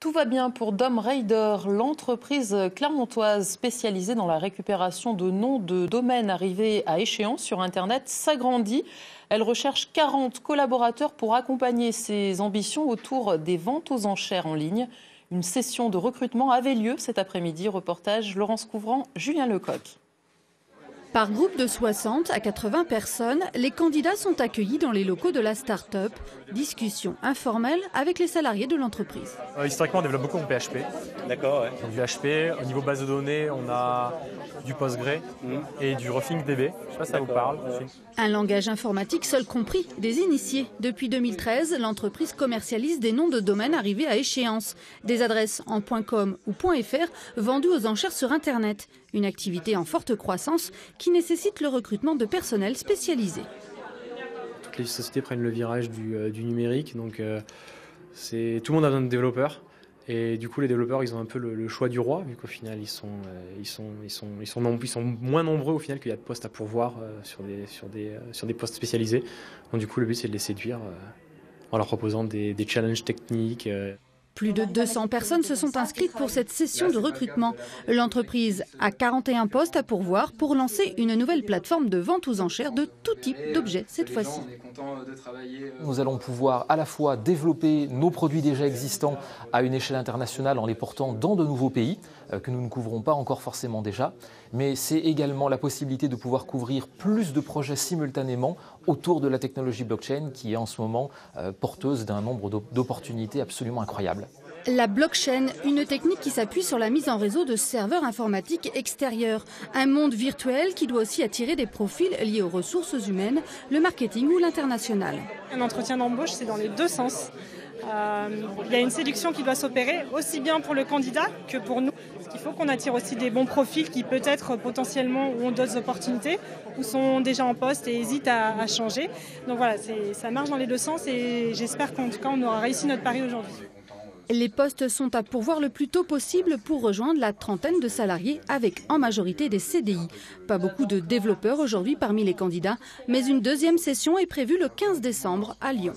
Tout va bien pour Dom Raider. L'entreprise clermontoise spécialisée dans la récupération de noms de domaines arrivés à échéance sur Internet s'agrandit. Elle recherche 40 collaborateurs pour accompagner ses ambitions autour des ventes aux enchères en ligne. Une session de recrutement avait lieu cet après-midi. Reportage Laurence Couvrant, Julien Lecoq. Par groupe de 60 à 80 personnes, les candidats sont accueillis dans les locaux de la start-up. Discussion informelle avec les salariés de l'entreprise. Historiquement, on développe beaucoup en PHP. D'accord, ouais. Donc du PHP, au niveau base de données, on a du Postgre et du Roughing DB. Je ne sais pas si ça vous parle. Un langage informatique seul compris des initiés. Depuis 2013, l'entreprise commercialise des noms de domaines arrivés à échéance. Des adresses en .com ou .fr vendues aux enchères sur Internet. Une activité en forte croissance qui nécessite le recrutement de personnel spécialisé. Toutes les sociétés prennent le virage du numérique, donc tout le monde a besoin de développeurs. Et du coup, les développeurs, ils ont un peu le choix du roi, vu qu'au final, ils sont moins nombreux au final qu'il y a de postes à pourvoir sur des postes spécialisés. Donc du coup, le but, c'est de les séduire en leur proposant des challenges techniques. Plus de 200 personnes se sont inscrites pour cette session de recrutement. L'entreprise a 41 postes à pourvoir pour lancer une nouvelle plateforme de vente aux enchères de tout type d'objets cette fois-ci. Nous allons pouvoir à la fois développer nos produits déjà existants à une échelle internationale en les portant dans de nouveaux pays que nous ne couvrons pas encore forcément déjà, mais c'est également la possibilité de pouvoir couvrir plus de projets simultanément autour de la technologie blockchain qui est en ce moment porteuse d'un nombre d'opportunités absolument incroyables. La blockchain, une technique qui s'appuie sur la mise en réseau de serveurs informatiques extérieurs. Un monde virtuel qui doit aussi attirer des profils liés aux ressources humaines, le marketing ou l'international. Un entretien d'embauche, c'est dans les deux sens. Il y a une séduction qui doit s'opérer aussi bien pour le candidat que pour nous. Il faut qu'on attire aussi des bons profils qui peut-être potentiellement ont d'autres opportunités ou sont déjà en poste et hésitent à changer. Donc voilà, ça marche dans les deux sens et j'espère qu'en tout cas on aura réussi notre pari aujourd'hui. Les postes sont à pourvoir le plus tôt possible pour rejoindre la trentaine de salariés avec en majorité des CDI. Pas beaucoup de développeurs aujourd'hui parmi les candidats, mais une deuxième session est prévue le 15 décembre à Lyon.